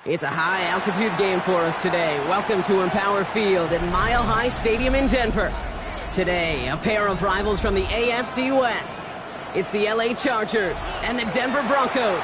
It's a high-altitude game for us today. Welcome to Empower Field at Mile High Stadium in Denver. Today, a pair of rivals from the AFC West. It's the LA Chargers and the Denver Broncos.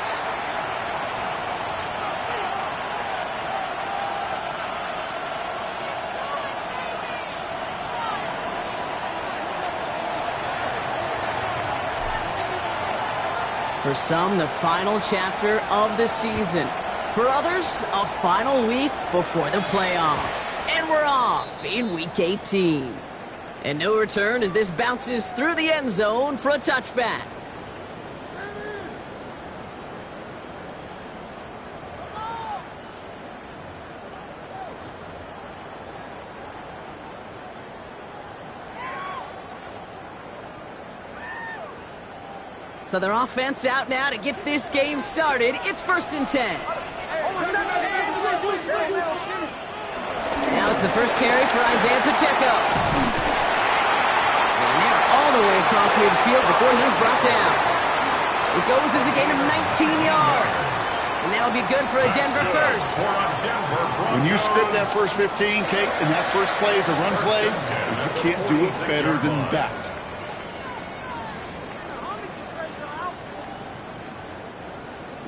For some, the final chapter of the season. For others, a final week before the playoffs. And we're off in Week 18. And no return as this bounces through the end zone for a touchback. So their offense out now to get this game started. It's 1st and 10. Now it's the first carry for Isaiah Pacheco. And they're all the way across midfield before he's brought down. It goes as a gain of 19 yards. And that'll be good for a Denver first. When you script that first 15, Kate, and that first play is a run play, you can't do it better than that.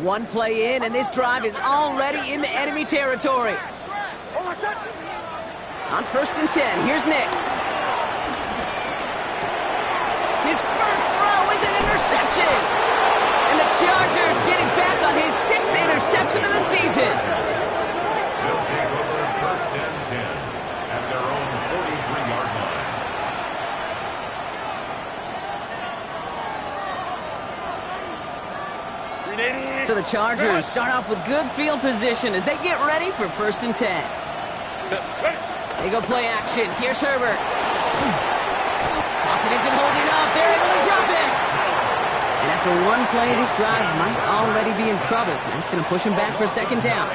One play in, and this drive is already into enemy territory. On 1st and 10, here's Nix. His first throw is an interception. And the Chargers getting back on his 6th interception of the season. They'll take over 1st and 10 at their own 43-yard line. So the Chargers start off with good field position as they get ready for 1st and 10. They go play action. Here's Herbert. Pocket isn't holding up. They're able to drop it. And after one play, this drive might already be in trouble. That's going to push him back for 2nd down.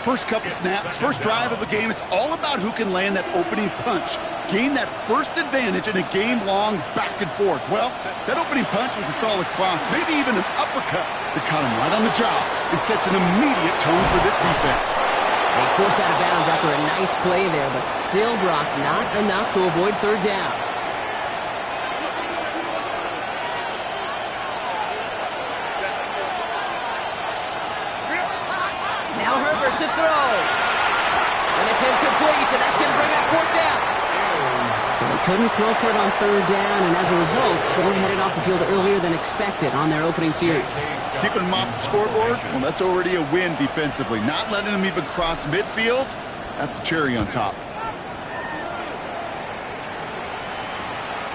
First couple snaps, first drive of a game, it's all about who can land that opening punch. Gain that first advantage in a game-long back and forth. Well, that opening punch was a solid cross, maybe even an uppercut that caught him right on the job and sets an immediate tone for this defense. He's forced out of bounds after a nice play there, but still, Brock, not enough to avoid 3rd down. Now Herbert to throw. And it's incomplete, and that's him bringing up 4th down. So they couldn't throw for it on 3rd down, and as a result, so headed off the field earlier than expected on their opening series. Keeping them off the scoreboard, well, that's already a win defensively. Not letting them even cross midfield, that's the cherry on top.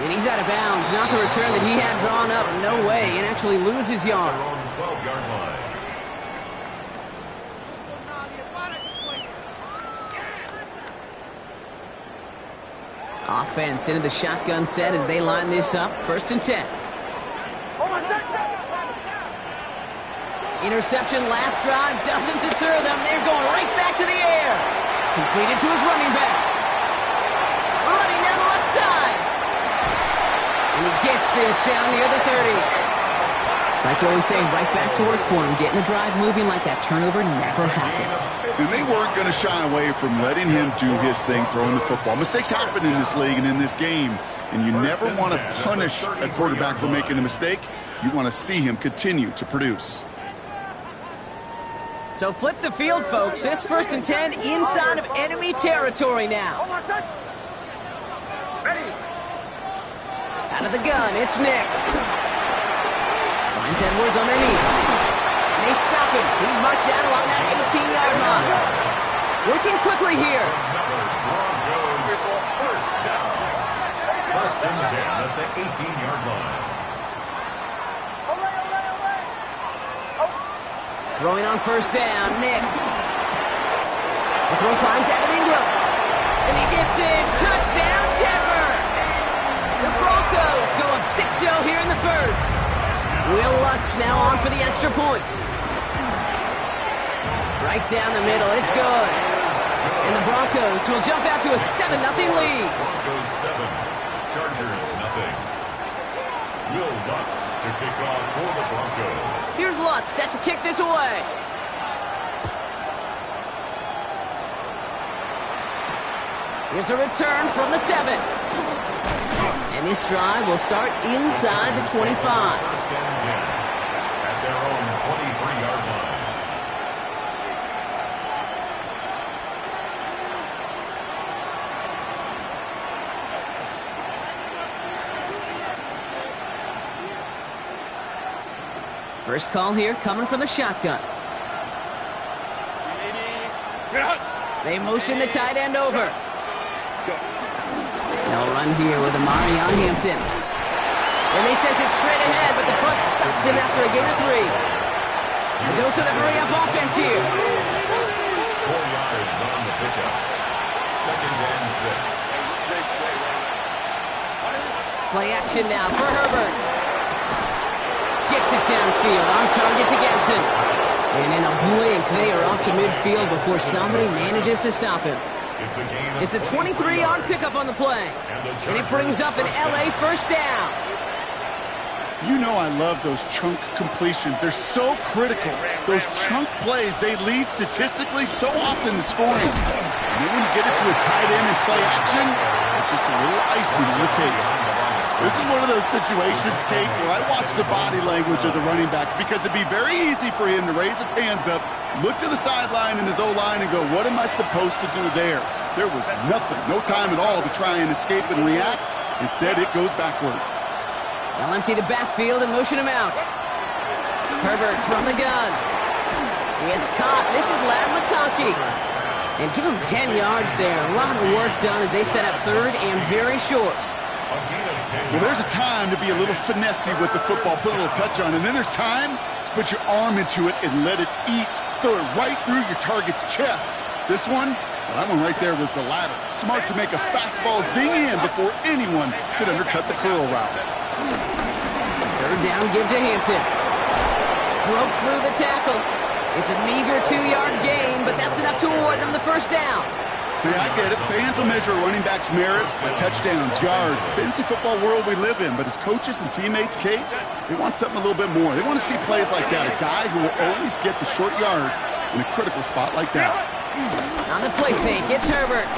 And he's out of bounds. Not the return that he had drawn up. No way. And actually loses yards. 12-yard line. Offense into the shotgun set as they line this up. 1st and 10. Interception last drive doesn't deter them. They're going right back to the air. Completed to his running back. Running down the left side. And he gets this down near the 30. It's like you always say, right back to work for him. Getting the drive moving like that turnover never happened. And they weren't going to shy away from letting him do his thing throwing the football. Mistakes happen in this league and in this game. And you never want to punish a quarterback for making a mistake. You want to see him continue to produce. So flip the field, folks. It's 1st and 10 inside of enemy territory now. Out of the gun, it's Nix. Finds Edwards underneath. And they stop him. He's marked down along that 18-yard line. Working quickly here. First down. 1st and 10 at the 18-yard line. Throwing on 1st down, Nix. The throw finds Evan Ingram. And he gets in. Touchdown, Denver! The Broncos go up 6-0 here in the first. Will Lutz now on for the extra point. Right down the middle. It's good. And the Broncos will jump out to a 7-0 lead. Broncos 7, Chargers 0. Will Lutz to kick off for the Broncos. Here's Lutz set to kick this away. Here's a return from the 7. And this drive will start inside the 25. First and 10 at their own 23-yard line. First call here coming from the shotgun. They motion the tight end over. They'll run here with Amari on Hampton. And they send it straight ahead, but the front stops him after a gain of 3. A dose of the hurry-up offense here. 4 yards on the pickup. 2nd and 6. Play action now for Herbert. Gets it downfield, on target to Ganson. And in a blink, they are off to midfield before somebody manages to stop him. It's a 23-yard pickup on the play. And it brings up an LA first down. You know I love those chunk completions. They're so critical. Those chunk plays, they lead statistically so often to scoring. And then when you get it to a tight end in play action, it's just a little icing on the cake. This is one of those situations, Kate, where I watch the body language of the running back because it'd be very easy for him to raise his hands up, look to the sideline in his O-line and go, what am I supposed to do there? There was nothing, no time at all to try and escape and react. Instead, it goes backwards. They'll empty the backfield and motion him out. Herbert from the gun. It's caught. This is Ladd McConkey. And give him 10 yards there. A lot of work done as they set up 3rd and very short. Well, there's a time to be a little finessey with the football, put a little touch on, and then there's time to put your arm into it and let it eat. Throw it right through your target's chest. This one, well, that one right there was the latter. Smart to make a fastball zing in before anyone could undercut the curl route. 3rd down, give to Hampton. Broke through the tackle. It's a meager 2-yard gain, but that's enough to award them the first down. See, I get it. Fans will measure a running back's merit by touchdowns, yards, fantasy football world we live in. But as coaches and teammates, Kate, they want something a little bit more. They want to see plays like that. A guy who will always get the short yards in a critical spot like that. On the play fake, it's Herbert.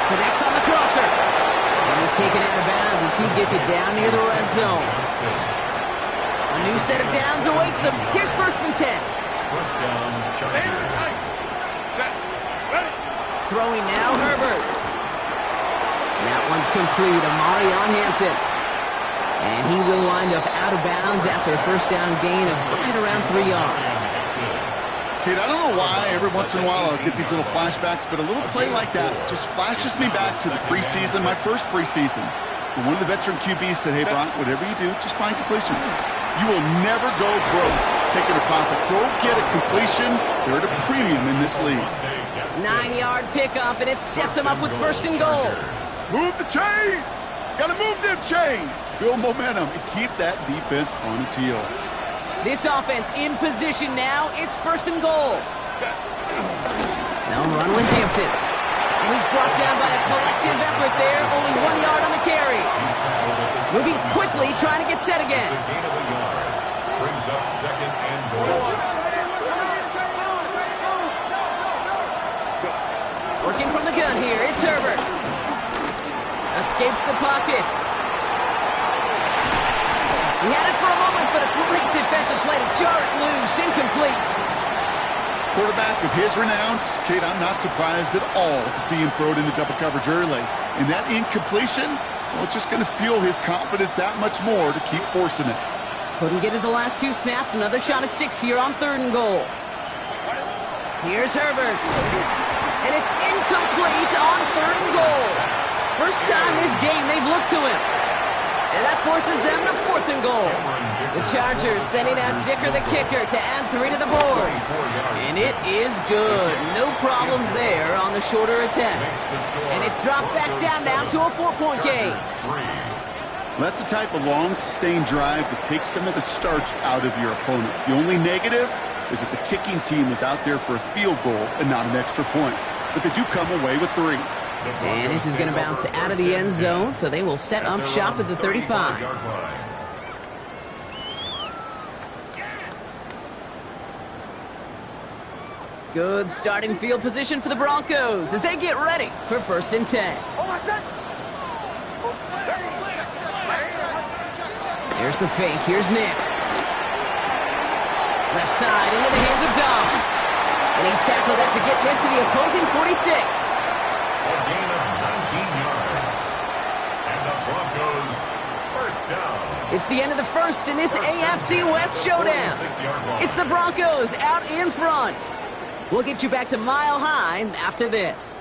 Connects on the crosser. And he's taken out of bounds as he gets it down near the red zone. A new set of downs awaits him. Here's 1st and 10. First down, Chargers. Throwing now, Herbert. And that one's complete. Amari on Hampton. And he will wind up out of bounds after a first down gain of right around 3 yards. Kate, I don't know why every once in a while I'll get these little flashbacks, but a little play like that just flashes me back to the preseason, my first preseason. And one of the veteran QBs said, hey, Brock, whatever you do, just find completions. You will never go broke taking a profit. Go get a completion. They're at a premium in this league. 9-yard pickup, and it sets him up with 1st and goal. Move the chains! Gotta move them chains! Build momentum and keep that defense on its heels. This offense in position now. It's 1st and goal. Now run with Hampton. And he's brought down by a collective effort there. Only 1 yard on the carry. Moving quickly, trying to get set again. Gain of a yard. Brings up 2nd and goal. Working from the gun here, it's Herbert. Escapes the pocket. He had it for a moment, but a great defensive play to jar it loose. Incomplete. Quarterback of his renowns, Kate, I'm not surprised at all to see him throw it into double coverage early. And that incompletion, well, it's just going to fuel his confidence that much more to keep forcing it. Couldn't get it the last 2 snaps. Another shot at 6 here on 3rd and goal. Here's Herbert. And it's incomplete on 3rd and goal. First time this game they've looked to him. And that forces them to 4th and goal. The Chargers sending out Dicker the kicker to add 3 to the board. And it is good. No problems there on the shorter attempt. And it's dropped back down now to a 4-point game. That's the type of long, sustained drive that takes some of the starch out of your opponent. The only negative is if the kicking team was out there for a field goal and not an extra point. But they do come away with 3. And this is going to bounce out of the end zone, so they will set up shop at the 35. Good starting field position for the Broncos as they get ready for 1st and 10. Here's the fake. Here's Nix. Left side into the hands of Dobbs. And he's tackled after getting this to the opposing 46. A gain of 19 yards. And the Broncos first down. It's the end of the first in this AFC West showdown. It's the Broncos out in front. We'll get you back to Mile High after this.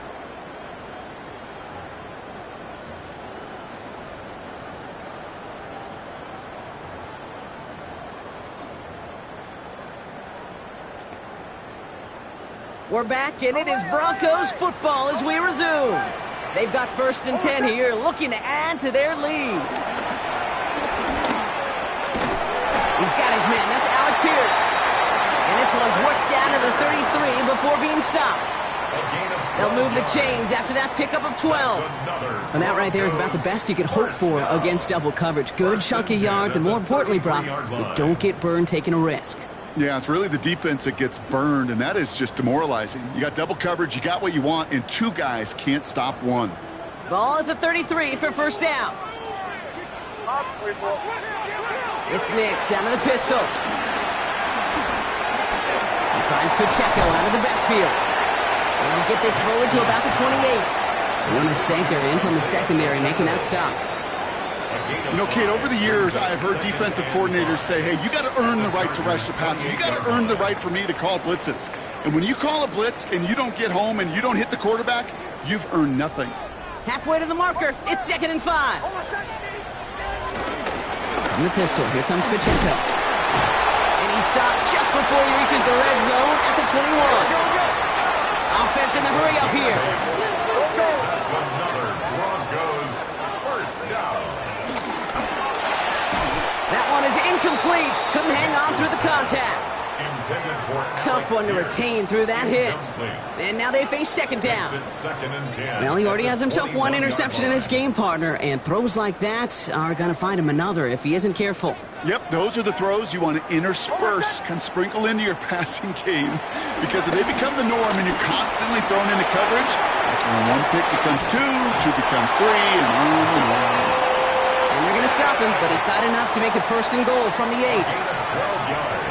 We're back, and it is Broncos football as we resume. They've got 1st and 10 here, looking to add to their lead. He's got his man. That's Alec Pierce. And this one's worked down to the 33 before being stopped. They'll move the chains after that pickup of 12. And that right there is about the best you could hope for against double coverage. Good chunky yards, and more importantly, Brock, you don't get burned taking a risk. Yeah, it's really the defense that gets burned, and that is just demoralizing. You got double coverage, you got what you want, and 2 guys can't stop 1. Ball at the 33 for 1st down. It's Nix out of the pistol. He finds Pacheco out of the backfield. And he'll get this forward to about the 28. One is Sanker in from the secondary, making that stop. You know, Kate, over the years, I've heard defensive coordinators say, hey, you got to earn the right to rush the passer. You got to earn the right for me to call blitzes. And when you call a blitz and you don't get home and you don't hit the quarterback, you've earned nothing. Halfway to the marker. It's 2nd and 5. From the pistol, here comes Pacheco. And he's stopped just before he reaches the red zone at the 21. Offense in the hurry up here. That's another Broncos first down. That one is incomplete. Couldn't hang on through the contact. Tough one to retain through that hit. And now they face 2nd down. Well, he already has himself 1 interception in this game, partner, and throws like that are going to find him another if he isn't careful. Yep, those are the throws you want to intersperse, kind of sprinkle into your passing game. Because if they become the norm and you're constantly thrown into coverage, that's when 1 pick becomes 2, 2 becomes 3, and on and on. And they're going to stop him, but he got enough to make it 1st and goal from the 8.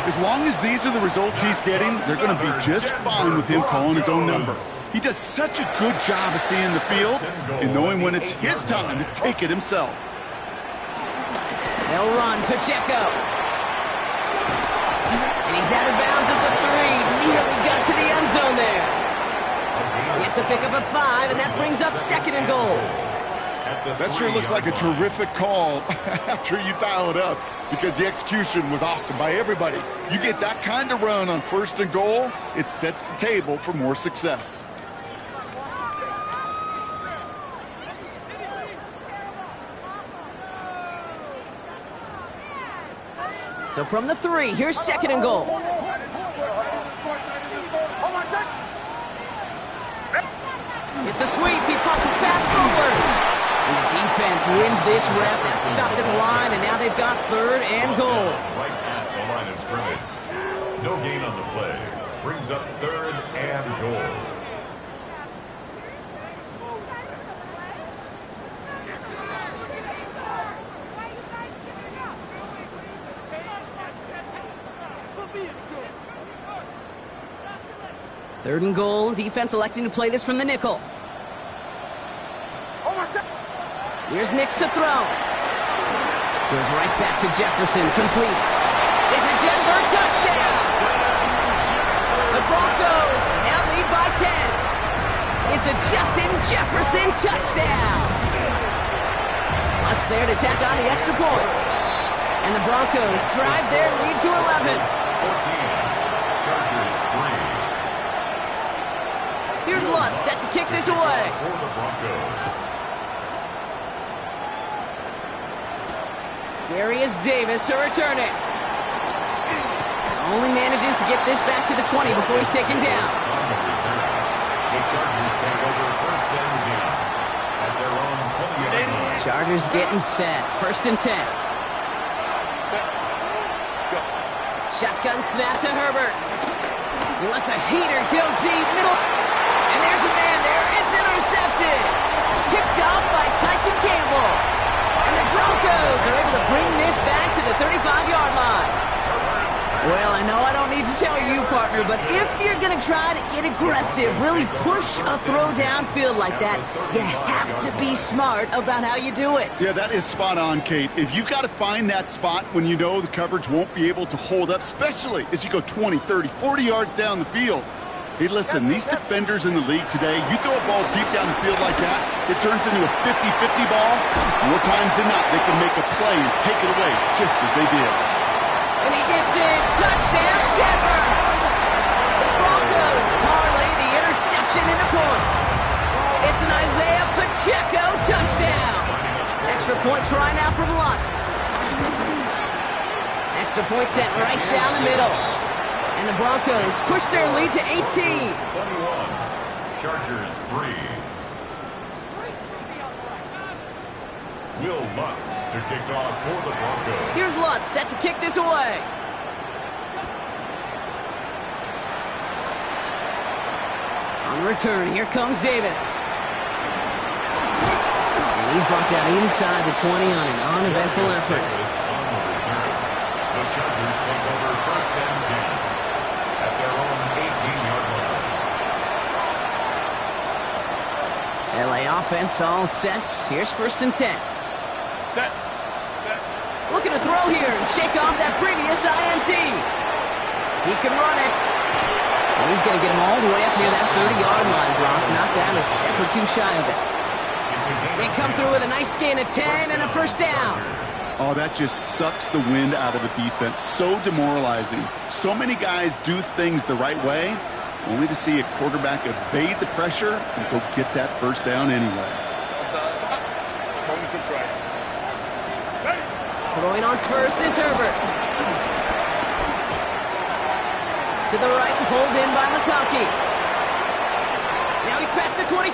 As long as these are the results he's getting, they're going to be just fine with him calling his own number. He does such a good job of seeing the field and knowing when it's his time to take it himself. They'll run Pacheco. And he's out of bounds at the 3. Nearly got to the end zone there. Gets a pickup of 5, and that brings up 2nd and goal. That sure looks like a terrific call after you dial it up, because the execution was awesome by everybody. You get that kind of run on 1st and goal, it sets the table for more success. So from the 3, here's 2nd and goal. It's a sweep. He pops the pass forward. And the defense wins this rep. That's stopped at the line, and now they've got 3rd and goal. Right at the line of scrimmage. No gain on the play. Brings up 3rd and goal. Third and goal. Defense electing to play this from the nickel. Here's Nix to throw. Goes right back to Jefferson. Complete. It's a Denver touchdown. The Broncos now lead by 10. It's a Justin Jefferson touchdown. What's there to tack on the extra point? And the Broncos drive their lead to 11. 14. Chargers 3. Here's Lutz set to kick this away. For the Broncos. Darius Davis to return it. Only manages to get this back to the 20 before he's taken down. On the return, the Chargers take over first and 10 at their own 20-yard line. Chargers getting set. First and 10. Shotgun snap to Herbert. He lets a heater go deep middle. And there's a man there. It's intercepted. Picked off by Tyson Campbell. And the Broncos are able to bring this back to the 35-yard line. Well, I know I don't need to tell you, partner, but if you're going to try to get aggressive, really push a throw downfield like that, you have to be smart about how you do it. Yeah, that is spot on, Kate. If you got to find that spot when you know the coverage won't be able to hold up, especially as you go 20, 30, 40 yards down the field. Hey, listen, these defenders in the league today, you throw a ball deep down the field like that, it turns into a 50-50 ball. More times than not, they can make a play and take it away just as they did. And he gets it. Touchdown, Denver. The Broncos parlay the interception into points. It's an Isaiah Pacheco touchdown. Extra point try now from Lutz. Extra point sent right down the middle. And the Broncos push their lead to 18. 21. Chargers 3. Will Lutz to kick off for the Broncos. Here's Lutz set to kick this away. On return, here comes Davis. And he's brought down inside the 20 on an uneventful effort. On the return, the Chargers take over first and 10 at their own 18-yard line. LA offense all set. Here's first and 10. Set. Looking to throw here and shake off that previous INT. He can run it. And he's going to get him all the way up near that 30-yard line, Brock. Knocked down a step or two shy of it. They come through with a nice gain of 10 and a first down. Oh, that just sucks the wind out of a defense. So demoralizing. So many guys do things the right way, only to see a quarterback evade the pressure and go get that first down anyway. Throwing on first is Herbert. To the right, pulled in by McConkey. Now he's past the 25.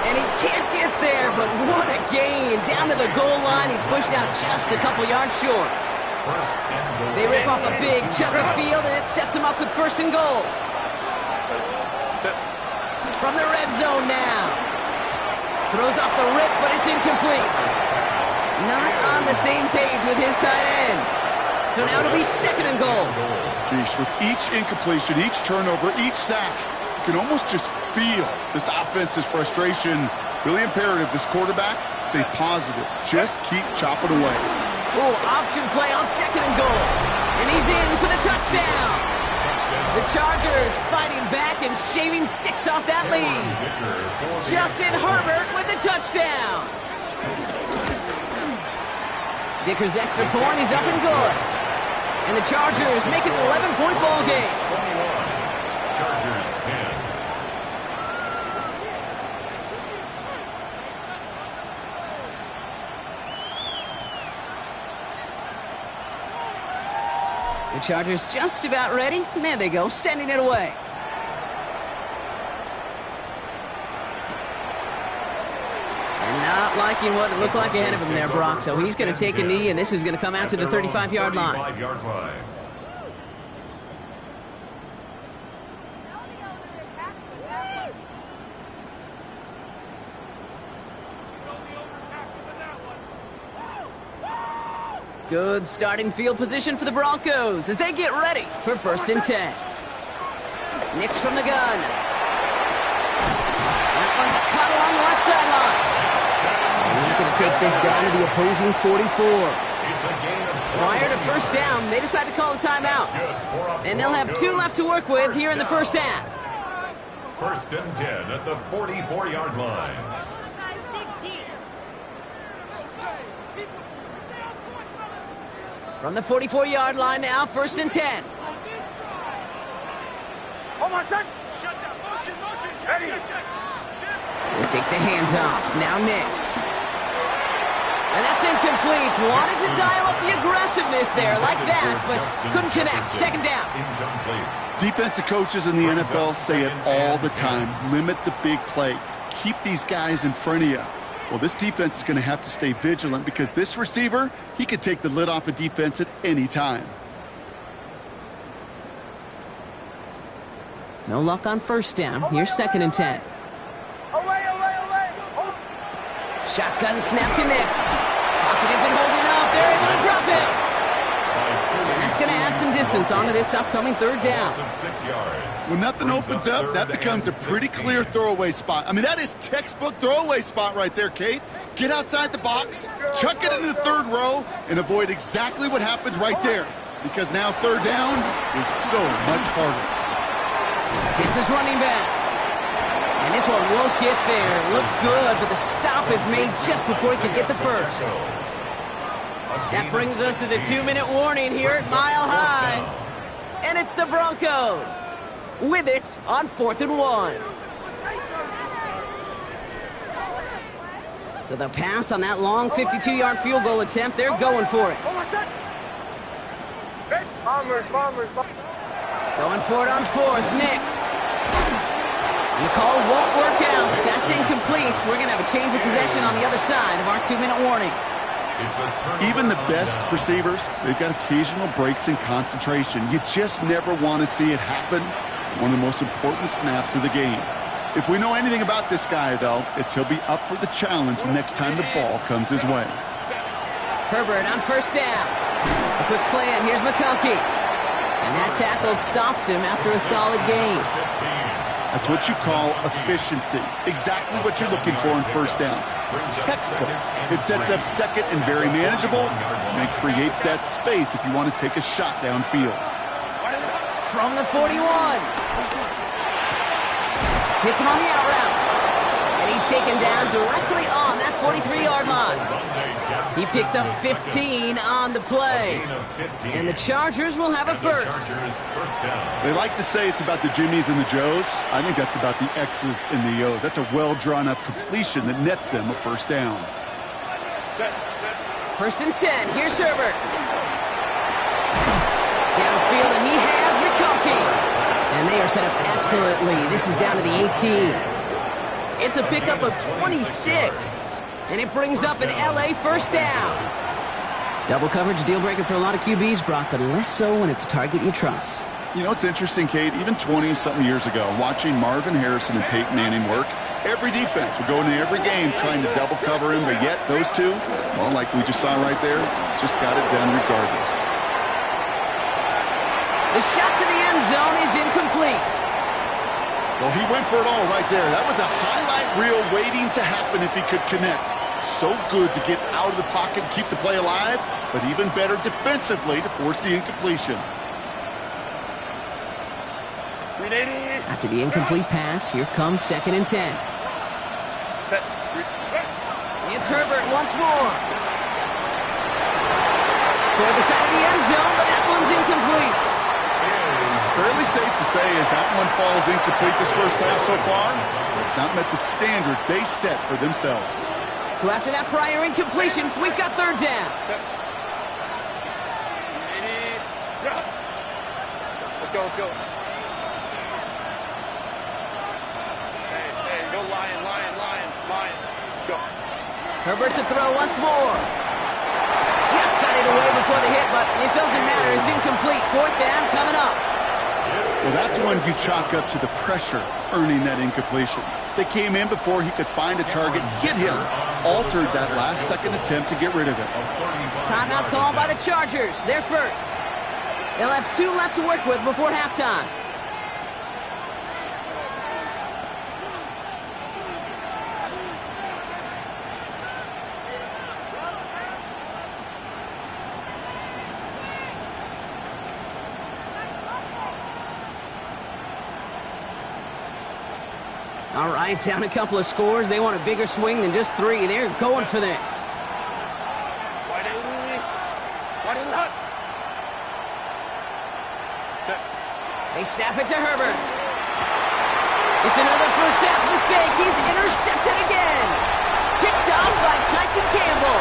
And he can't get there, but what a gain. Down to the goal line, he's pushed out just a couple yards short. They rip off a big chunk of field, and it sets him up with first and goal. From the red zone now. Throws off the rip, but it's incomplete. Not on the same page with his tight end. So now it'll be second and goal. Geez, with each incompletion, each turnover, each sack, you can almost just feel this offense's frustration. Really imperative, this quarterback, stay positive. Just keep chopping away. Oh, option play on second and goal. And he's in for the touchdown. The Chargers fighting back and shaving 6 off that lead. Justin Herbert with the touchdown. Dicker's extra point is up and good. And the Chargers make it an 11-point ball game. 21. Chargers 10. The Chargers just about ready. There they go, sending it away. And not liking what it looked like ahead of him there, Brock. So he's going to take a knee, and this is going to come out to the 35-yard line. 35-yard line. Good starting field position for the Broncos as they get ready for first and 10. Nix from the gun. That one's cut along the left sideline. And he's going to take this down to the opposing 44. Prior to first down, they decide to call a timeout. And they'll have 2 left to work with here in the first half. First and 10 at the 44-yard line. From the 44-yard line now, 1st and 10. Hold on, son. Ready. They take the hands off. Now Nix. And that's incomplete. Wanted to dial up the aggressiveness there like that, but couldn't connect. 2nd down. Defensive coaches in the NFL say it all the time. Limit the big play. Keep these guys in front of you. Well, this defense is going to have to stay vigilant because this receiver, he could take the lid off a defense at any time. No luck on 1st down. Here's 2nd and 10. Shotgun snap to Nix. Pocket isn't holding up. They're able to drop him. And that's going to add some distance onto this upcoming 3rd down. When nothing opens up, that becomes a pretty clear throwaway spot. I mean, that is textbook throwaway spot right there, Kate. Get outside the box, chuck it into the 3rd row, and avoid exactly what happened right there. Because now 3rd down is so much harder. It's his running back. And this one won't get there. Looks good, but the stop is made just before he can get the first. That brings us to the 2-minute warning here at Mile High. And it's the Broncos with it on 4th and 1. So the pass on that long 52-yard field goal attempt, they're going for it. Bombers. Going for it on 4th, Nix. The call won't work out. That's incomplete. We're going to have a change of possession on the other side of our 2-minute warning. Even the best receivers, they've got occasional breaks in concentration. You just never want to see it happen. One of the most important snaps of the game. If we know anything about this guy, though, it's he'll be up for the challenge the next time the ball comes his way. Herbert on 1st down. A quick slant. Here's McConkey. And that tackle stops him after a solid gain. That's what you call efficiency. Exactly what you're looking for in 1st down. Textbook. It sets up 2nd and very manageable, and it creates that space if you want to take a shot downfield. From the 41. Hits him on the out route. And he's taken down directly on that 43-yard line. He picks up 15 on the play. And the Chargers will have a first. They like to say it's about the Jimmies and the Joes. I think that's about the X's and the O's. That's a well-drawn-up completion that nets them a 1st down. 1st and 10. Here's Herbert. Downfield, and he has McConkey. And they are set up excellently. This is down to the 18. It's a pickup of 26. And it brings up an LA 1st down. Double coverage, deal breaker for a lot of QBs, Brock, but less so when it's a target you trust. You know, it's interesting, Kate, even 20-something years ago, watching Marvin Harrison and Peyton Manning work, every defense would go into every game trying to double cover him, but yet those two, well, like we just saw right there, just got it done regardless. The shot to the end zone is incomplete. Well, he went for it all right there. That was a highlight reel waiting to happen if he could connect. So good to get out of the pocket and keep the play alive, but even better defensively to force the incompletion. After the incomplete pass, here comes 2nd and 10. It's Herbert once more. Toward the side of the end zone, but that one's incomplete. Fairly safe to say as that one falls incomplete this 1st half so far, it's not met the standard they set for themselves. So after that prior incompletion, we've got 3rd down. Let's go. Hey, go Lion. Let's go. Herbert to throw once more. Just got it away before the hit, but it doesn't matter. It's incomplete. 4th down coming up. Well, that's one you chalk up to the pressure earning that incompletion. They came in before he could find a target, hit him, altered that last-second attempt to get rid of it. Timeout called by the Chargers. They're first. They'll have 2 left to work with before halftime. All right, down a couple of scores. They want a bigger swing than just 3. They're going for this. Why didn't They snap it to Herbert. It's another first half mistake. He's intercepted again. Picked off by Tyson Campbell.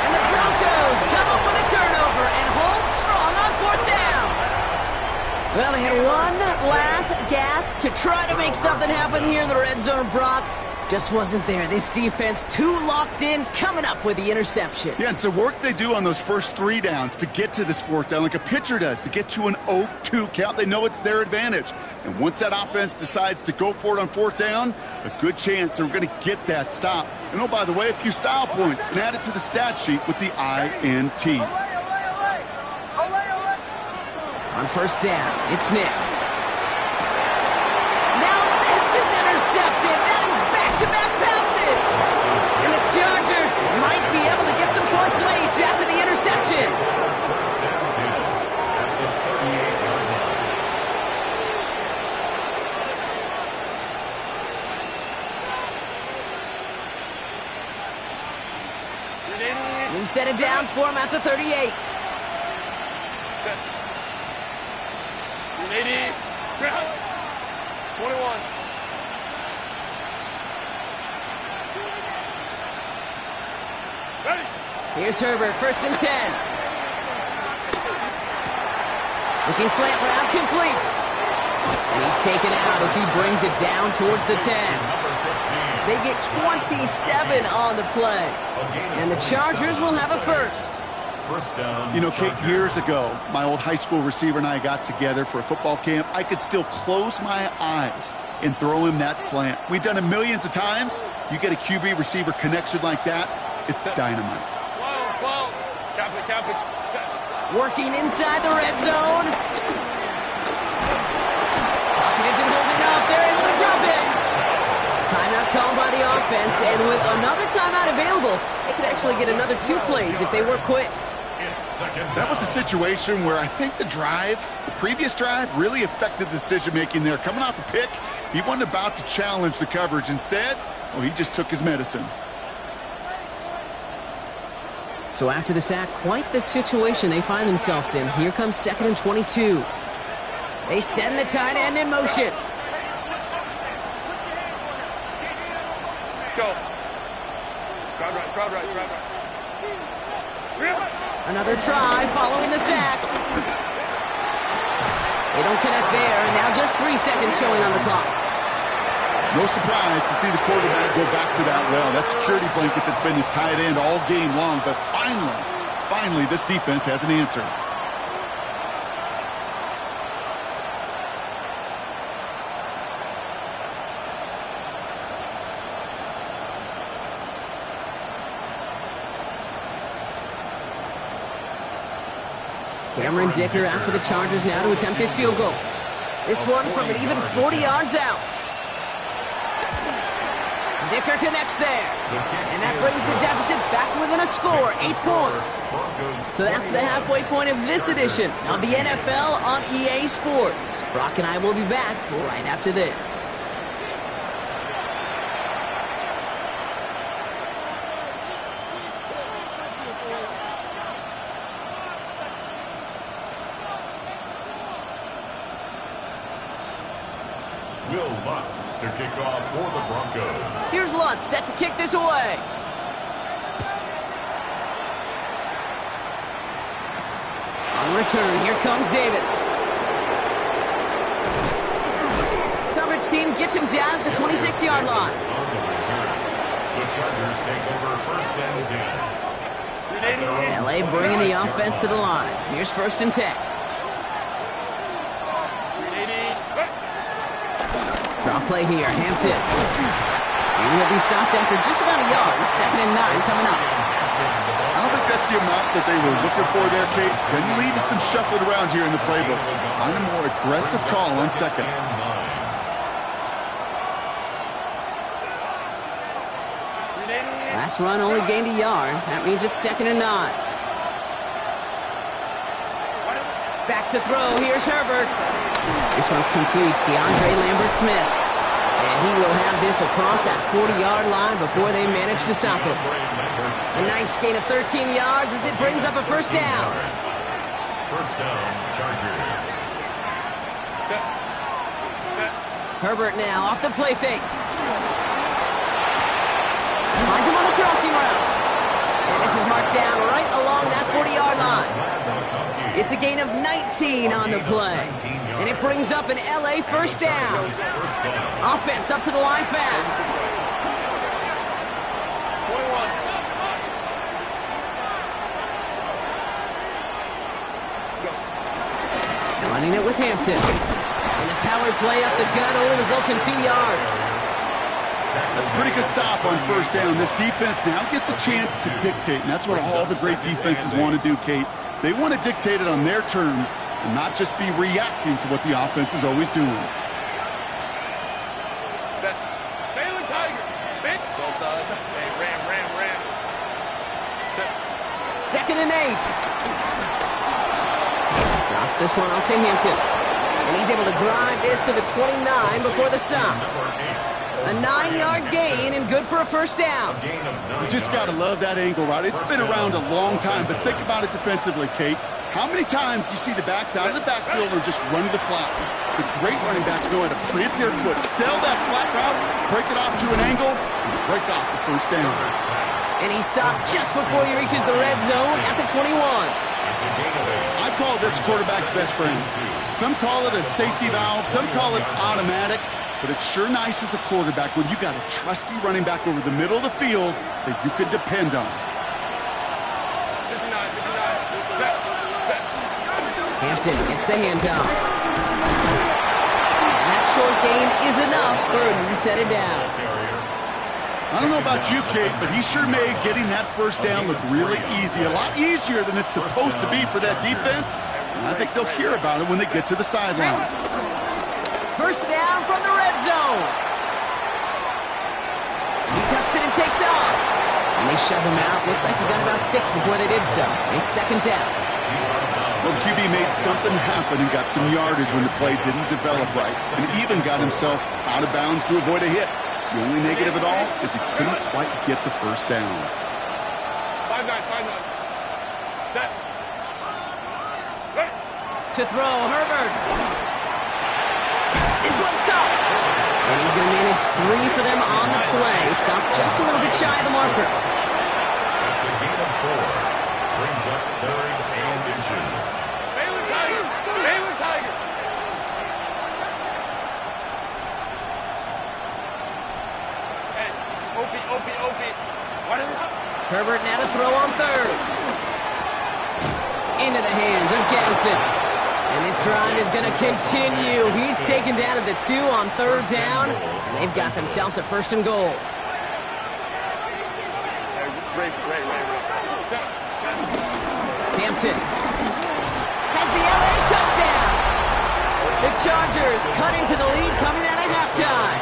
And the Broncos come up with a turnover and hold strong on fourth down. Well, they had one last gasp to try to make something happen here in the red zone, Brock. Just wasn't there. This defense too locked in, coming up with the interception. Yeah, it's the work they do on those first 3 downs to get to this fourth down, like a pitcher does, to get to an 0-2 count. They know it's their advantage. And once that offense decides to go for it on fourth down, a good chance they're going to get that stop. And oh, by the way, a few style points and add it to the stat sheet with the INT. On first down, it's Nix. Now this is intercepted. That is back-to-back passes. And the Chargers might be able to get some points late after the interception. First down 2 at the 38-yard line. New set of downs for him at the 38. 80. 21. Ready. Here's Herbert, first and 10. Looking slant route, complete. And he's taken out as he brings it down towards the 10. They get 27 on the play. And the Chargers will have a first. First down. You know, Kate, years ago, my old high school receiver and I got together for a football camp. I could still close my eyes and throw him that slant. We've done it millions of times. You get a QB receiver connection like that, it's dynamite. Whoa. Cap it. Working inside the red zone. Pocket isn't holding up. They're able to drop it. Timeout called by the offense, and with another timeout available, they could actually get another 2 plays if they work quick. That was a situation where I think the previous drive, really affected the decision-making there. Coming off a pick, he wasn't about to challenge the coverage. Instead, well, he just took his medicine. So after the sack, quite the situation they find themselves in. Here comes 2nd and 22. They send the tight end in motion. Go. Crowd right. Another try following the sack. They don't connect there, and now just 3 seconds showing on the clock. No surprise to see the quarterback go back to that well. That security blanket that's been his tight end all game long, but finally, this defense has an answer. Cameron Dicker out for the Chargers now to attempt this field goal. This one from an even 40 yards out. Dicker connects there. And that brings the deficit back within a score, 8 points. So that's the halfway point of this edition of the NFL on EA Sports. Brock and I will be back right after this. Will Lutz to kick off for the Broncos. Here's Lutz set to kick this away. On return, here comes Davis. Coverage team gets him down at the 26-yard line. On the return, the Chargers take over first and 10. LA bringing the offense to the line. Here's 1st and 10. Draw play here, Hampton. And he'll be stopped after just about a yard. 2nd and 9 coming up. I don't think that's the amount that they were looking for there, Kate. Then lead to some shuffling around here in the playbook. Find a more aggressive call on 2nd. Last run only gained a yard. That means it's 2nd and 9. Back to throw. Here's Herbert. This one's complete. DeAndre Lambert-Smith. And he will have this across that 40-yard line before they manage to stop him. A nice gain of 13 yards as it brings up a first down. First down, Chargers. Set. Set. Herbert now off the play fake. Finds him on the crossing route. And this is marked down right along that 40-yard line. It's a gain of 19 on the play. And it brings up an LA first down. Offense up to the line fast. 21. Running it with Hampton. And the power play up the gut only results in 2 yards. That's a pretty good stop on first down. This defense now gets a chance to dictate, and that's what all the great defenses want to do, Kate. They want to dictate it on their terms and not just be reacting to what the offense is always doing. Set. Baylor Tiger. Big. Ram. Set. 2nd and 8. Drops this one off to Hampton. And he's able to drive this to the 29 before the stop. A 9-yard gain and good for a first down. You just got to love that angle route. It's been around a long time, but think about it defensively, Kate. How many times do you see the backs out of the backfield or just run to the flat? The great running backs know how to plant their foot, sell that flat route, break it off to an angle, and break off the first down. And he stopped just before he reaches the red zone at the 21. I call this quarterback's best friend. Some call it a safety valve, some call it automatic. But it's sure nice as a quarterback when you got a trusty running back over the middle of the field that you can depend on. 59. Set. Hampton gets the handoff. And that short gain is enough for a new set it down. I don't know about you, Kate, but he sure made getting that first down look really easy. A lot easier than it's supposed to be for that defense. And I think they'll hear about it when they get to the sidelines. First down from the red zone. He tucks it and takes off. And they shove him out. Looks like he got about 6 before they did so. It's 2nd down. Well, the QB made something happen and got some yardage when the play didn't develop right. And even got himself out of bounds to avoid a hit. The only negative at all is he couldn't quite get the first down. 5-9. Set. Ready. To throw, Herbert. This one's caught. And he's going to manage 3 for them on the play. Stopped just a little bit shy of the marker. That's a gain of 4. Brings up 3rd and inches. Baylor Tigers. Hey, OP. What is it? Herbert now to throw on 3rd. Into the hands of Ganson. And this drive is going to continue. He's taken down at the 2 on 3rd down. And they've got themselves a 1st and goal. Ray. Set. Hampton has the LA touchdown. The Chargers cut into the lead coming out of halftime.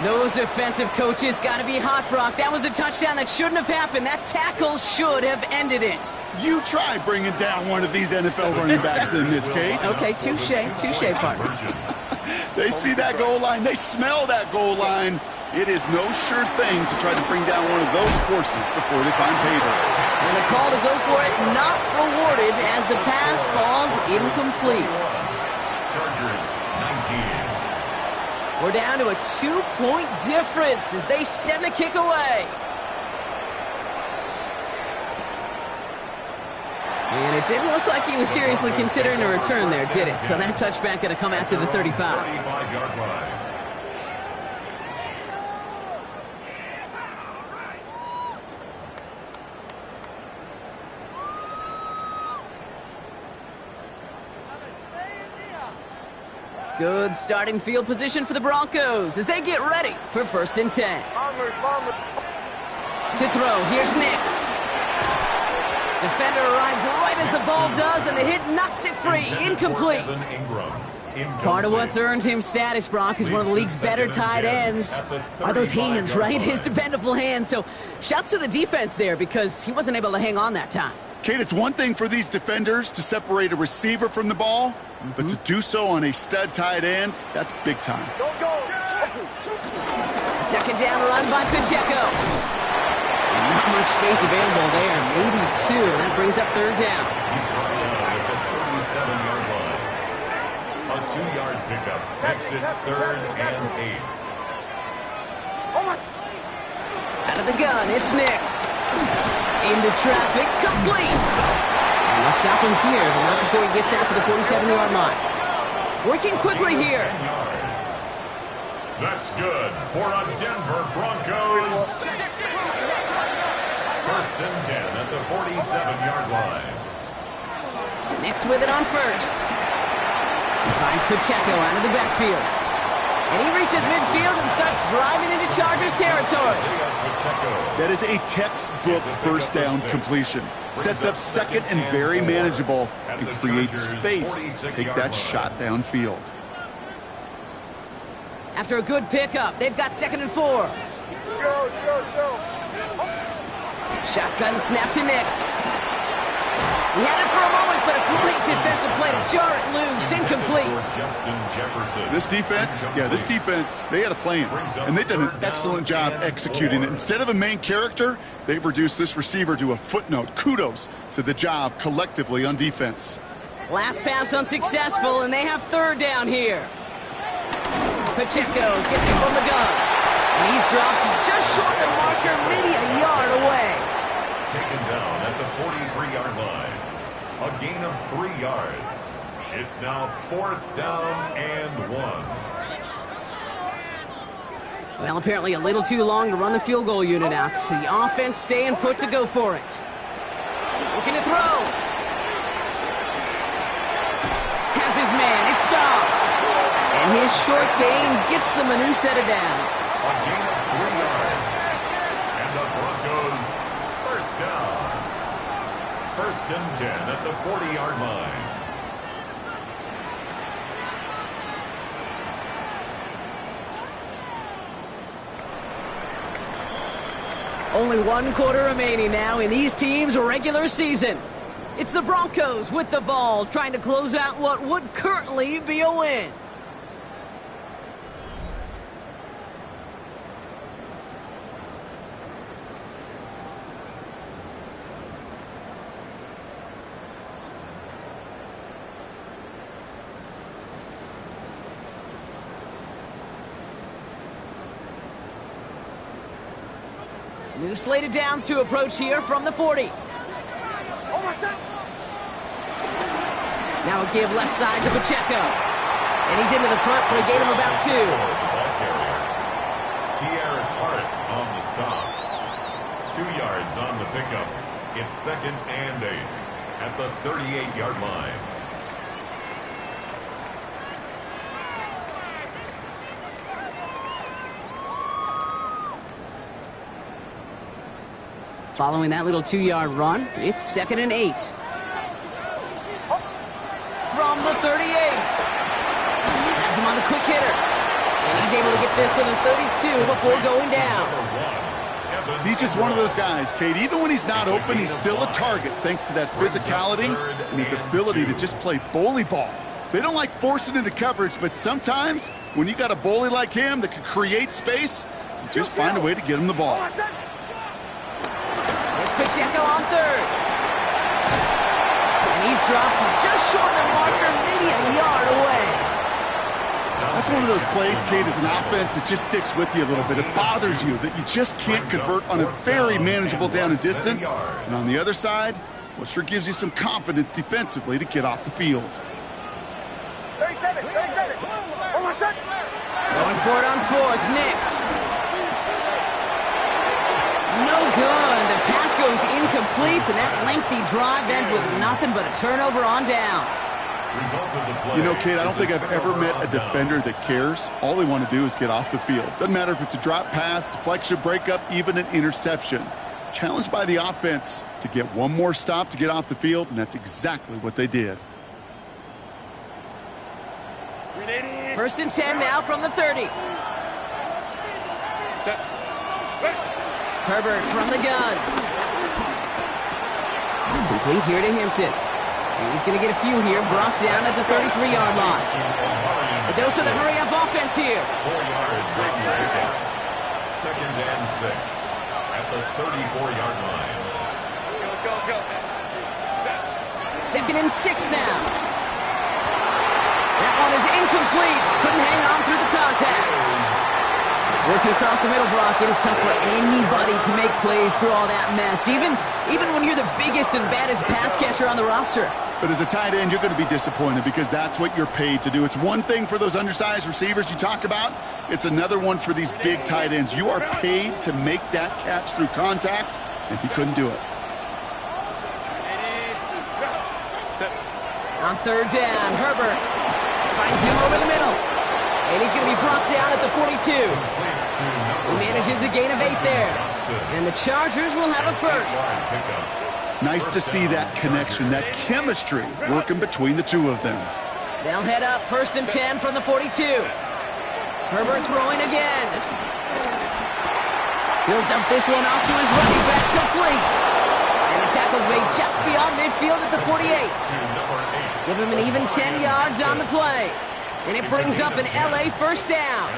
Those defensive coaches got to be hot, Brock. That was a touchdown that shouldn't have happened. That tackle should have ended it. You try bringing down one of these NFL running backs in this case. Okay, touche, partner. They see that goal line. They smell that goal line. It is no sure thing to try to bring down one of those horses before they find pay dirt. And the call to go for it not rewarded as the pass falls incomplete. Chargers 19. We're down to a 2-point difference as they send the kick away. And it didn't look like he was seriously considering a return there, did it? So that touchback going to come out to the 35. 35-yard line. Good starting field position for the Broncos as they get ready for 1st and 10. Bombers. To throw, here's Nix. Defender arrives right as the ball does, and the hit knocks it free. Incomplete. Part of what's earned him status, Brock, is one of the league's better tight ends. Are those hands, right? His dependable hands. So shouts to the defense there because he wasn't able to hang on that time. Kate, it's one thing for these defenders to separate a receiver from the ball, but to do so on a stud tight end, that's big time. Second down run by Pacheco. Not much space available there. Maybe 2. That brings up 3rd down. He's brought down at the 37-yard line. 2-yard pickup makes it 3rd and 8. Out of the gun, it's Nix. Into traffic, complete. And they'll stop him here, but not before he gets out to the 47-yard line. Working quickly here. That's good for a Denver Broncos. 1st and 10 at the 47-yard line. Nix with it on first. He finds Pacheco out of the backfield. And he reaches midfield and starts driving into Chargers territory. That is a textbook first down completion. Sets up 2nd and very manageable and creates space to take that shot downfield. After a good pickup, they've got 2nd and 4. Shotgun snap to Nix. He had it for a moment, but a great defensive play to jar it loose. Incomplete. This defense, they had a plan, and they've done an excellent job executing it. Instead of a main character, they've reduced this receiver to a footnote. Kudos to the job collectively on defense. Last pass unsuccessful, and they have 3rd down here. Pacheco gets it from the gun, and he's dropped just short of the marker, maybe a yard away. Taken down at the 43-yard line. A gain of 3 yards. It's now 4th down and 1. Well, apparently a little too long to run the field goal unit out. The offense staying put to go for it. Looking to throw. Has his man. It stops. And his short gain gets them a new set of downs. A gain of 3 yards. And the Broncos 1st down. 1st and 10 at the 40-yard line. Only 1 quarter remaining now in these teams' regular season. It's the Broncos with the ball, trying to close out what would currently be a win. New slate of downs to approach here from the 40. Now a give left side to Pacheco. And he's into the front for a gain of about 2. On the stop. 2 yards on the pickup. It's 2nd and 8 at the 38-yard line. Following that little 2-yard run, it's 2nd and 8. From the 38. Has him on the quick hitter. And he's able to get this to the 32 before going down. He's just one of those guys, Kate. Even when he's not open, he's still a target thanks to that physicality and his ability to just play bully ball. They don't like forcing into coverage, but sometimes when you got a bully like him that can create space, you just find a way to get him the ball. Pacheco on 3rd. And he's dropped just short of the marker, maybe a yard away. That's one of those plays, Kate, as an offense that just sticks with you a little bit. It bothers you that you just can't convert on a very manageable down and distance. And on the other side, well, sure gives you some confidence defensively to get off the field. 37. Going for it on 4th, Nix. No good. The pass goes incomplete, and that lengthy drive ends with nothing but a turnover on downs. You know, Kate, I don't think I've ever met a defender that cares. All they want to do is get off the field. Doesn't matter if it's a drop pass, deflection, breakup, even an interception. Challenged by the offense to get one more stop to get off the field, and that's exactly what they did. 1st and 10 now from the 30. Herbert from the gun. Complete here to Hampton. And he's going to get a few here, brought down at the 33-yard line. A dose of the hurry-up offense here. 4 yards on the pickup. 2nd and 6 at the 34-yard line. Go. 2nd and 6 now. That one is incomplete. Couldn't hang on through the contact. Working across the middle, Brock, it is tough for anybody to make plays through all that mess, even when you're the biggest and baddest pass catcher on the roster. But as a tight end, you're going to be disappointed because that's what you're paid to do. It's one thing for those undersized receivers you talk about. It's another one for these big tight ends. You are paid to make that catch through contact, and he couldn't do it. On third down, Herbert finds him over the middle. And he's going to be brought down at the 42. He manages a gain of 8 there. And the Chargers will have a first. Nice to see that connection, that chemistry working between the two of them. They'll head up 1st and 10 from the 42. Herbert throwing again. He'll dump this one off to his running back, complete. And the tackle's made just beyond midfield at the 48. Give him an even 10 yards on the play. And it brings up an LA first down.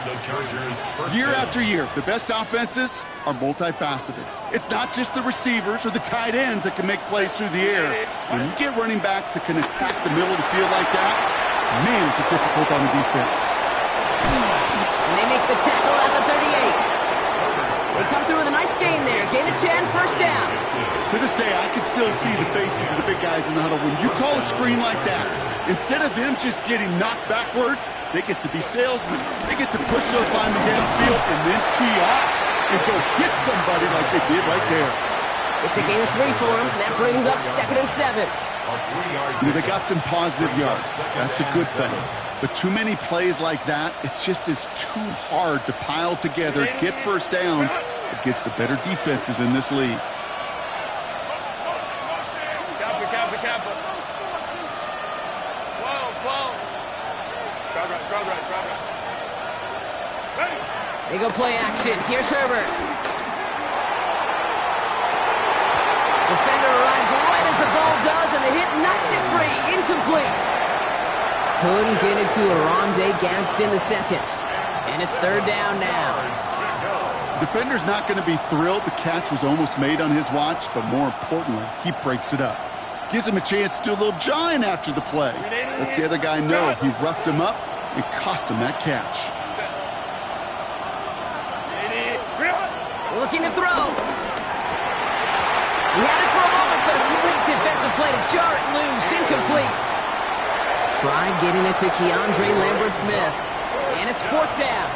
Year after year, the best offenses are multifaceted. It's not just the receivers or the tight ends that can make plays through the air. When you get running backs that can attack the middle of the field like that, man, is it difficult on the defense. And they make the tackle at the 38. They come through with a nice gain there. Gain of 10, first down. To this day, I can still see the faces of the big guys in the huddle. When you call a screen like that, instead of them just getting knocked backwards, they get to be salesmen. They get to push those linemen downfield and then tee off and go hit somebody like they did right there. It's a gain of 3 for them. That brings up 2nd and 7. You know, they got some positive yards. That's a good thing. But too many plays like that, it just is too hard to pile together, get first downs against the better defenses in this league. They go play action. Here's Herbert. Defender arrives right as the ball does, and the hit knocks it free. Incomplete. Couldn't get it to Arondé Gadsden the second. And it's 3rd down now. Defender's not going to be thrilled the catch was almost made on his watch, but more importantly, he breaks it up. Gives him a chance to do a little jawing after the play. Lets the other guy know he roughed him up and cost him that catch. Looking to throw. He had it for a moment, but a great defensive play to jar it loose. Incomplete. Try getting it to Keandre Lambert-Smith. And it's 4th down.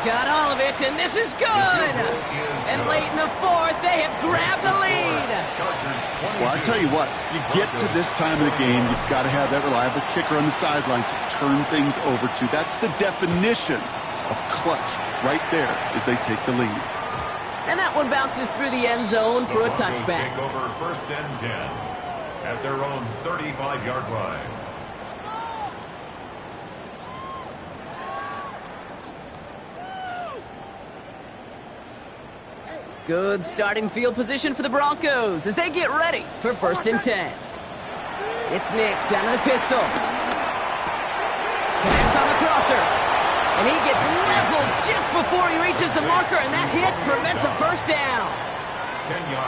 Got all of it, and this is good. And late in the 4th, they have grabbed the lead. Well, I tell you what, you get to this time of the game, you've got to have that reliable kicker on the sideline to turn things over to. That's the definition of clutch right there as they take the lead. And that one bounces through the end zone for a touchback. Take over 1st and 10 at their own 35-yard line. Good starting field position for the Broncos as they get ready for 1st and 10. It's Nix out of the pistol. Connects on the crosser. And he gets leveled just before he reaches the marker, and that hit prevents a first down.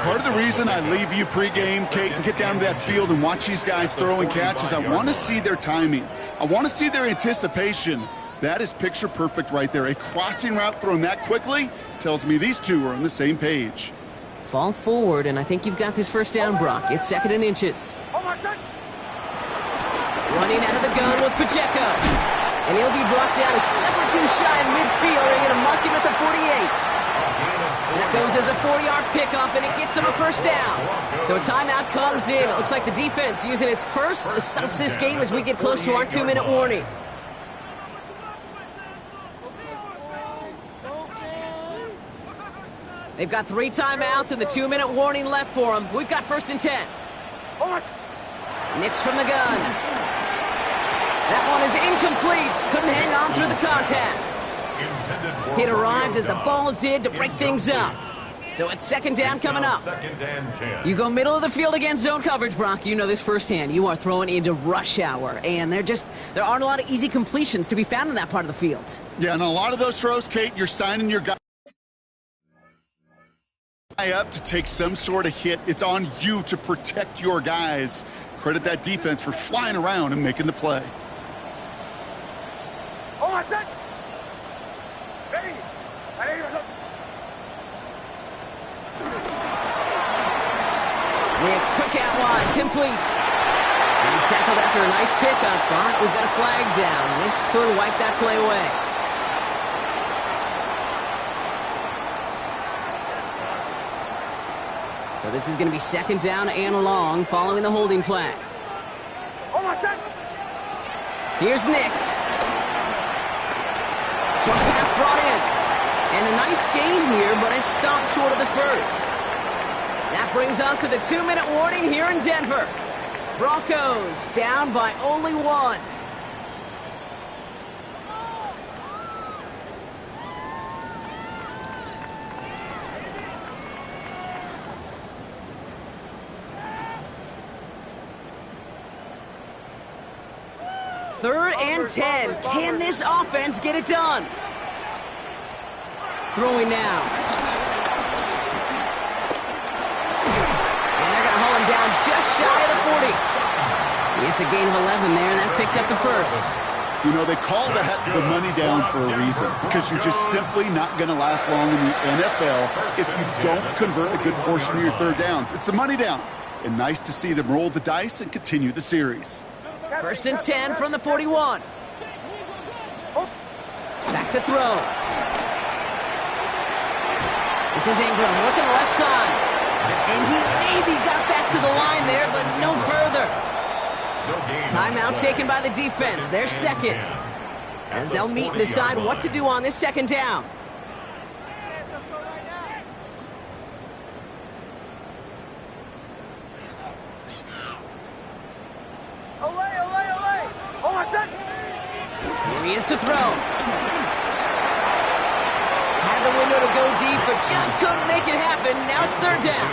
Part of the reason I leave you pregame, Kate, and get down to that field and watch these guys throw and catch is I want to see their timing. I want to see their anticipation. That is picture perfect right there. A crossing route thrown that quickly tells me these two are on the same page. Fall forward, and I think you've got this first down, Brock. It's 2nd and inches. Running out of the gun with Pacheco. And he'll be brought down a step or two shy of midfield. They're going to mark him at the 48. That goes as a 4-yard pickup, and it gets him a first down. So a timeout comes in. It looks like the defense using its first stops this game as we get close to our 2-minute warning. They've got 3 timeouts and the 2-minute warning left for them. We've got 1st and 10. Nix from the gun. That one is incomplete. Couldn't hang on through the contact. Hit arrived as the ball did to break things up. So it's 2nd down coming up. You go middle of the field against zone coverage, Brock. You know this firsthand. You are throwing into rush hour, and there aren't a lot of easy completions to be found in that part of the field. Yeah, and a lot of those throws, Kate, you're signing your guy. Up to take some sort of hit. It's on you to protect your guys. Credit that defense for flying around and making the play. Oh, I said. Ready. Nick's cookout wide, complete. And he's tackled after a nice pickup, but we've got a flag down. This could wipe that play away. So this is going to be second down and long following the holding flag. Oh, I said. Here's Nix. Short pass brought in. And a nice gain here, but it stopped short of the first. That brings us to the 2-minute warning here in Denver. Broncos down by only one. Third and 10. Can this offense get it done? Throwing now. And they're going to haul him down just shy of the 40. It's a gain of 11 there, and that picks up the first. You know, they call that the money down for a reason, because you're just simply not going to last long in the NFL if you don't convert a good portion of your third downs. It's the money down. And nice to see them roll the dice and continue the series. First and 10 from the 41. Back to throw. This is Ingram working the left side. And he maybe got back to the line there, but no further. Timeout taken by the defense. Their second. As they'll meet and decide what to do on this second down. Here he is to throw. Had the window to go deep, but just couldn't make it happen. Now it's third down.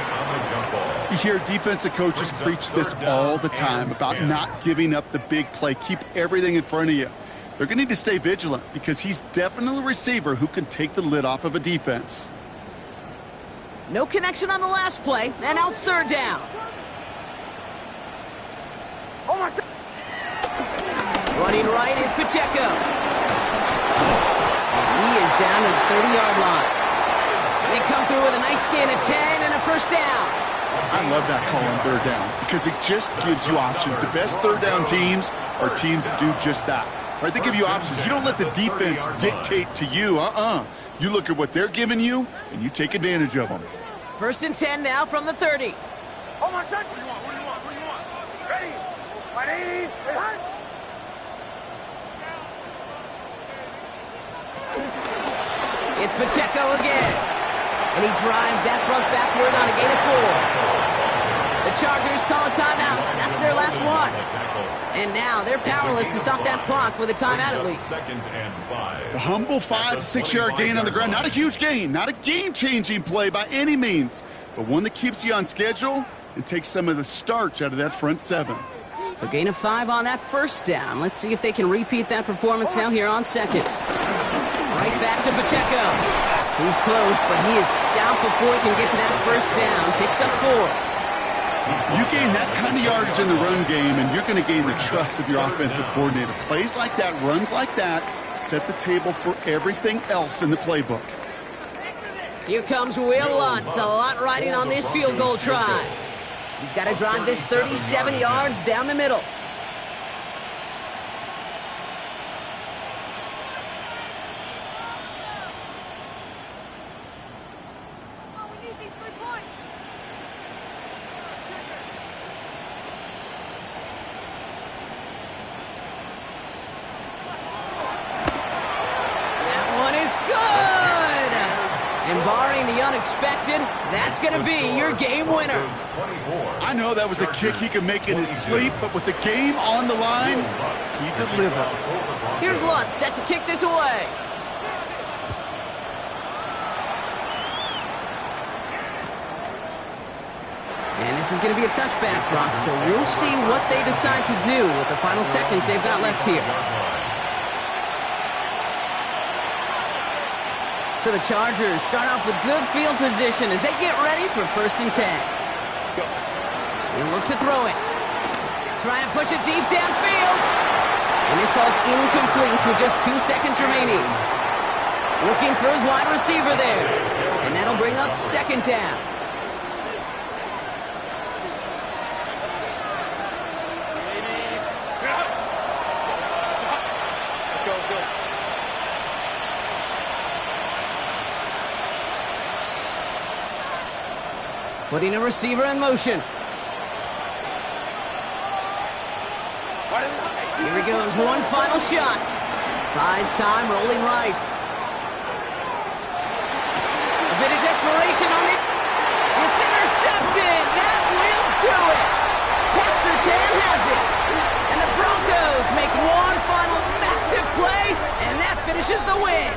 You hear defensive coaches preach this all the time about not giving up the big play. Keep everything in front of you. They're going to need to stay vigilant because he's definitely a receiver who can take the lid off of a defense. No connection on the last play, and now it's third down. Running right is Pacheco. And he is down to the 30-yard line. They come through with a nice gain of 10 and a first down. I love that call on third down because it just gives you options. The best third down teams are teams that do just that. Right? They give you options. You don't let the defense dictate to you. You look at what they're giving you, and you take advantage of them. First and 10 now from the 30. Oh, my son. What do you want? Ready. 180. It's Pacheco again. And he drives that front backward on a gain of 4. The Chargers call a timeout. That's their last one. And now they're powerless to stop that clock with a timeout at least. A humble 5 to 6 yard gain on the ground. Not a huge gain. Not a game-changing play by any means. But one that keeps you on schedule and takes some of the starch out of that front 7. So gain of 5 on that first down. Let's see if they can repeat that performance now here on second. Right back to Pacheco. He's close, but he is stopped before he can get to that first down. Picks up 4. You gain that kind of yardage in the run game, and you're going to gain the trust of your offensive coordinator. Plays like that, runs like that, set the table for everything else in the playbook. Here comes Will Lutz. A lot riding on this field goal try. He's got to drive this 37 yards down the middle. Unexpected, that's going to be your game winner. I know that was a kick he could make in his sleep, but with the game on the line, he delivered. Here's Lutz set to kick this away. And this is going to be a touchback, Brock, so we'll see what they decide to do with the final seconds they've got left here. So So the Chargers start off with good field position as they get ready for 1st and 10. He'll look to throw it. Trying to push it deep downfield. And this falls incomplete with just 2 seconds remaining. Looking for his wide receiver there. And that'll bring up 2nd down. Putting a receiver in motion. Here he goes, one final shot. Buys time, rolling right. A bit of desperation on it. It's intercepted. That will do it. Pat Surtain has it. And the Broncos make one final massive play, and that finishes the win.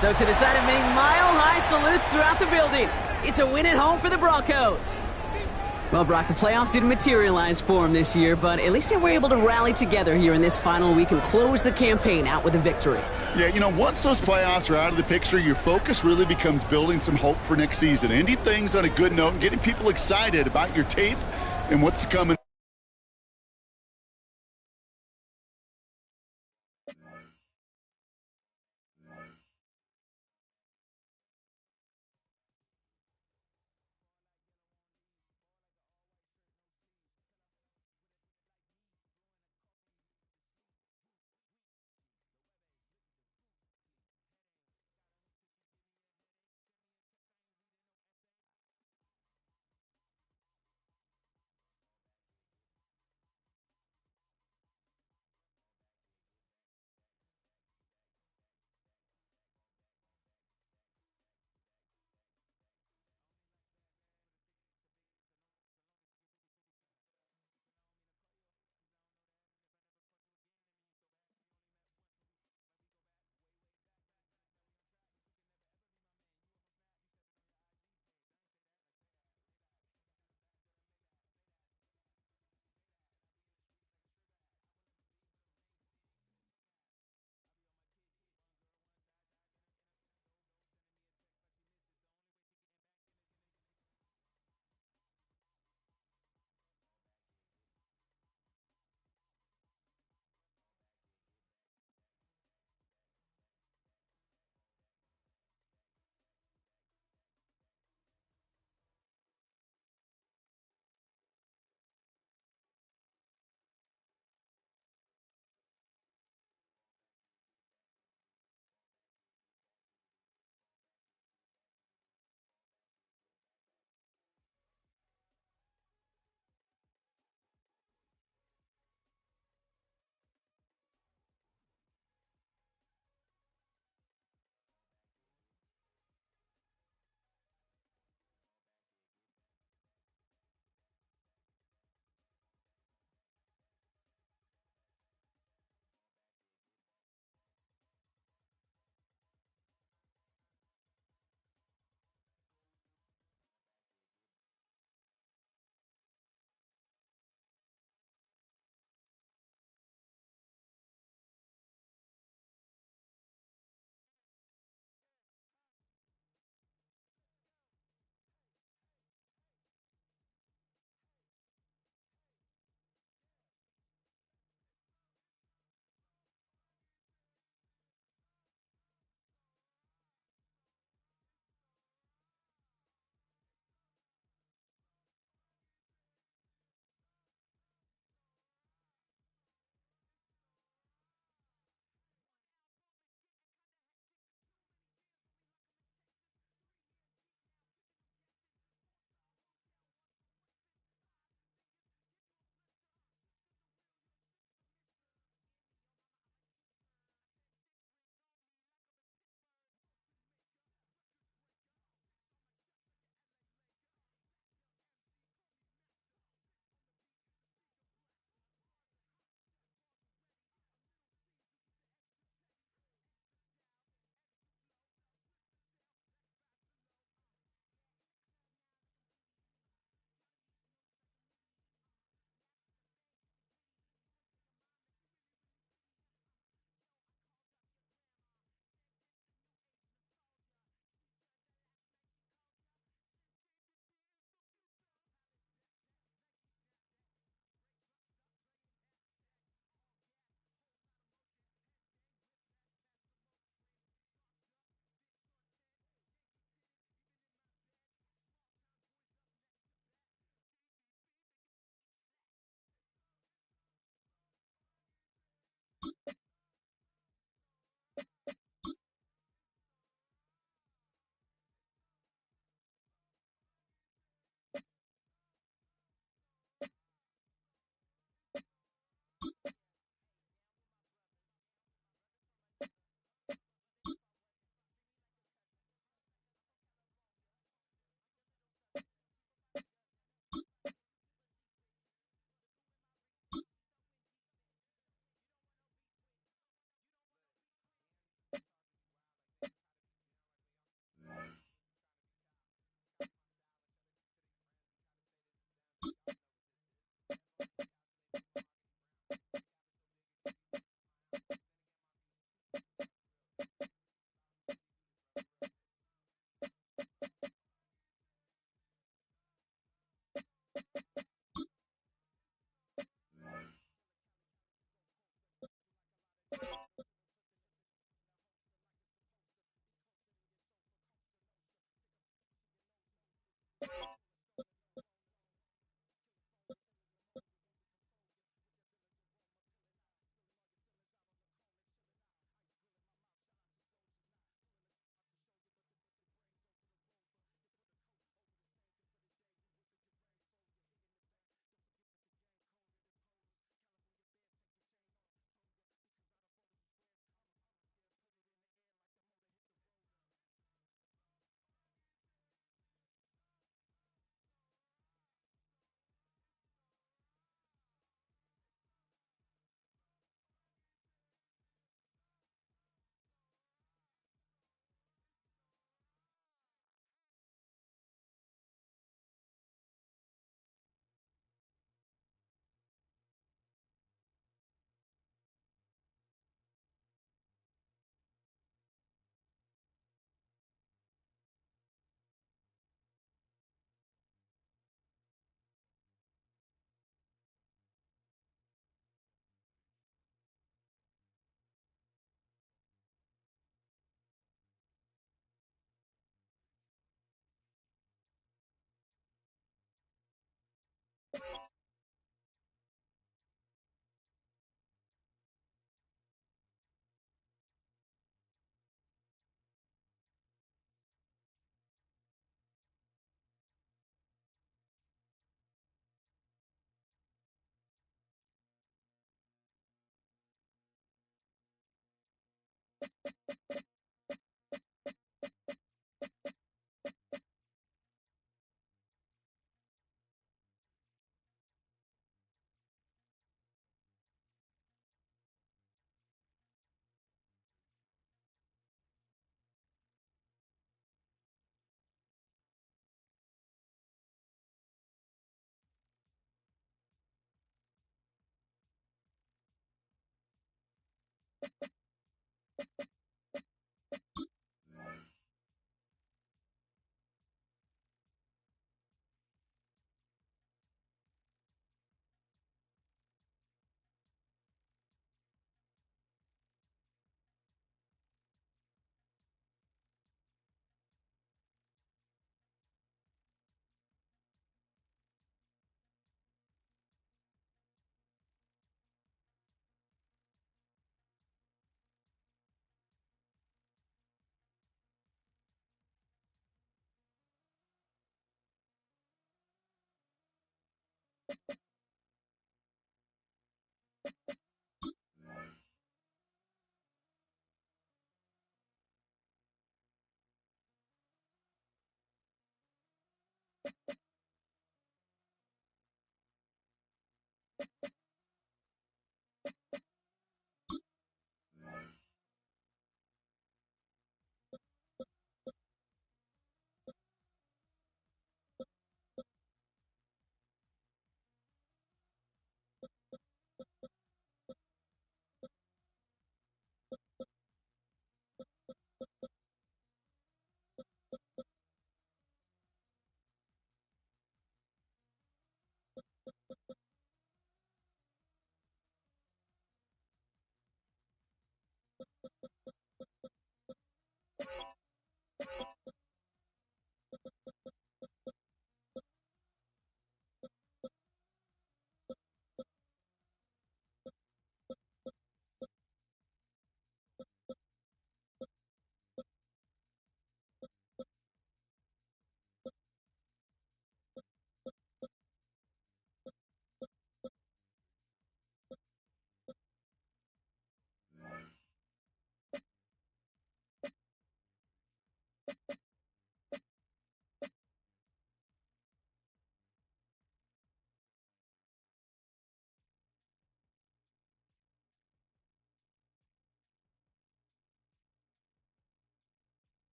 So to the side of many mile-high salutes throughout the building, it's a win at home for the Broncos. Well, Brock, the playoffs didn't materialize for them this year, but at least they were able to rally together here in this final week and close the campaign out with a victory. Yeah, you know, once those playoffs are out of the picture, your focus really becomes building some hope for next season, ending things on a good note and getting people excited about your tape and what's to come in.